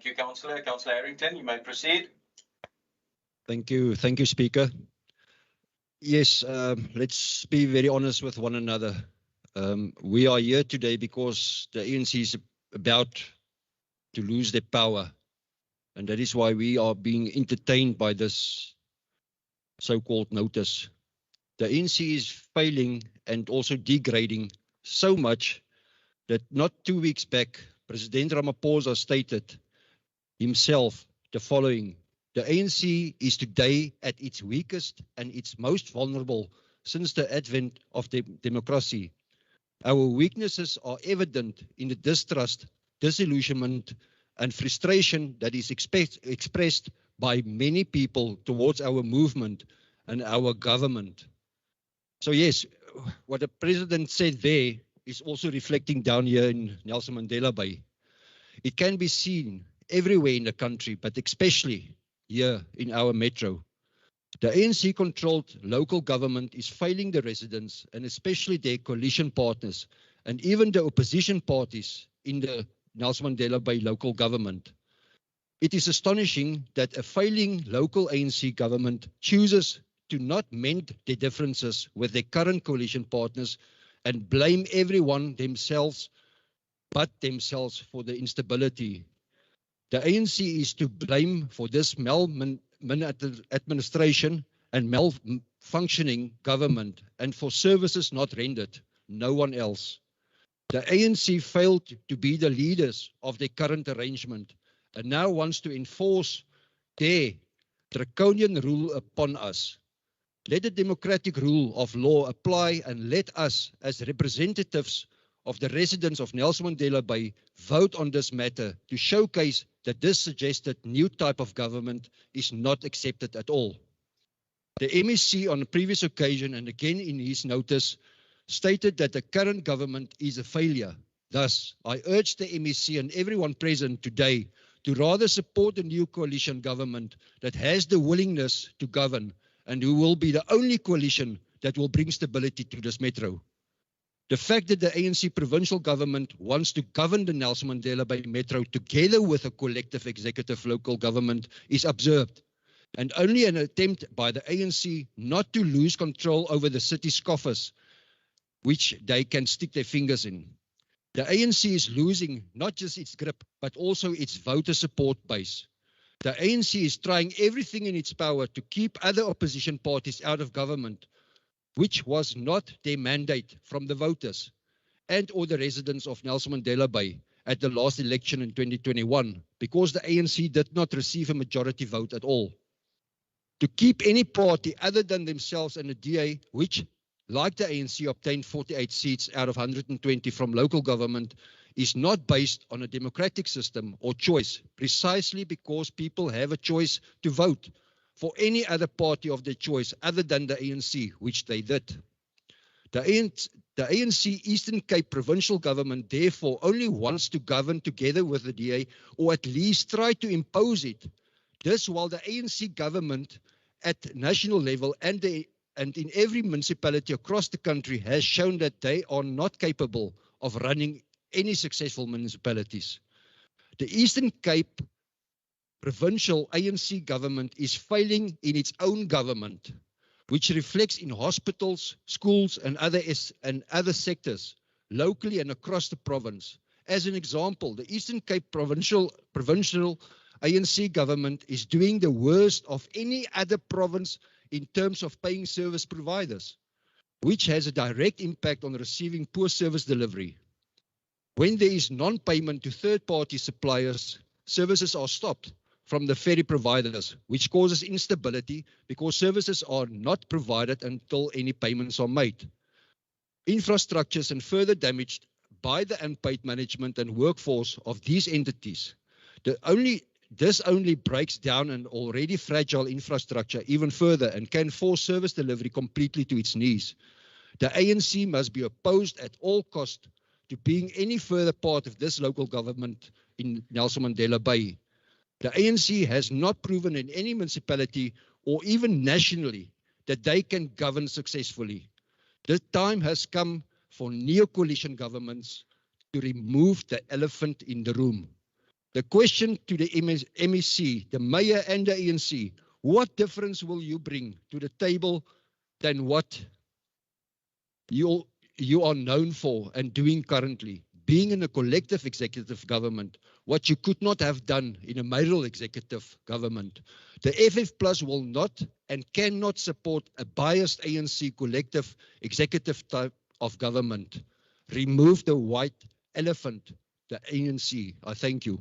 Thank you, Councillor. Councillor Harrington, you may proceed. Thank you, Speaker. Yes, let's be very honest with one another. We are here today because the ANC is about to lose their power, and that is why we are being entertained by this so-called notice. The ANC is failing and also degrading so much that not 2 weeks back, President Ramaphosa stated himself the following: the ANC is today at its weakest and its most vulnerable since the advent of democracy. Our weaknesses are evident in the distrust, disillusionment, and frustration that is expressed by many people towards our movement and our government. So yes, what the President said there is also reflecting down here in Nelson Mandela Bay. It can be seen everywhere in the country, but especially here in our metro. The ANC-controlled local government is failing the residents and especially their coalition partners and even the opposition parties in the Nelson Mandela Bay local government. It is astonishing that a failing local ANC government chooses to not mend their differences with their current coalition partners and blame everyone but themselves for the instability. The ANC is to blame for this maladministration and malfunctioning government and for services not rendered, no one else. The ANC failed to be the leaders of their current arrangement and now wants to enforce their draconian rule upon us. Let the democratic rule of law apply and let us, as representatives of the residents of Nelson Mandela Bay, vote on this matter to showcase that this suggested new type of government is not accepted at all. The MEC on a previous occasion and again in his notice stated that the current government is a failure. Thus, I urge the MEC and everyone present today to rather support the new coalition government that has the willingness to govern and who will be the only coalition that will bring stability to this metro. The fact that the ANC provincial government wants to govern the Nelson Mandela Bay Metro together with a collective executive local government is absurd, and only an attempt by the ANC not to lose control over the city's coffers, which they can stick their fingers in. The ANC is losing not just its grip, but also its voter support base. The ANC is trying everything in its power to keep other opposition parties out of government, which was not their mandate from the voters and or the residents of Nelson Mandela Bay at the last election in 2021, because the ANC did not receive a majority vote at all. To keep any party other than themselves and the DA, which, like the ANC, obtained 48 seats out of 120 from local government, is not based on a democratic system or choice, precisely because people have a choice to vote for any other party of their choice other than the ANC, which they did. The ANC Eastern Cape provincial government therefore only wants to govern together with the DA, or at least try to impose it. This while the ANC government at national level and in every municipality across the country has shown that they are not capable of running any successful municipalities. The Eastern Cape provincial ANC government is failing in its own government, which reflects in hospitals, schools, and other sectors, locally and across the province. As an example, the Eastern Cape provincial ANC government is doing the worst of any other province in terms of paying service providers, which has a direct impact on receiving poor service delivery. When there is non-payment to third-party suppliers, services are stopped from the ferry providers, which causes instability because services are not provided until any payments are made. Infrastructures and further damaged by the unpaid management and workforce of these entities. This only breaks down an already fragile infrastructure even further and can force service delivery completely to its knees. The ANC must be opposed at all costs to being any further part of this local government in Nelson Mandela Bay. The ANC has not proven in any municipality or even nationally that they can govern successfully. The time has come for neo-coalition governments to remove the elephant in the room. The question to the MEC, the mayor and the ANC, what difference will you bring to the table than what you are known for and doing currently? Being in a collective executive government, what you could not have done in a mayoral executive government. The FF Plus will not and cannot support a biased ANC collective executive type of government. Remove the white elephant, the ANC. I thank you.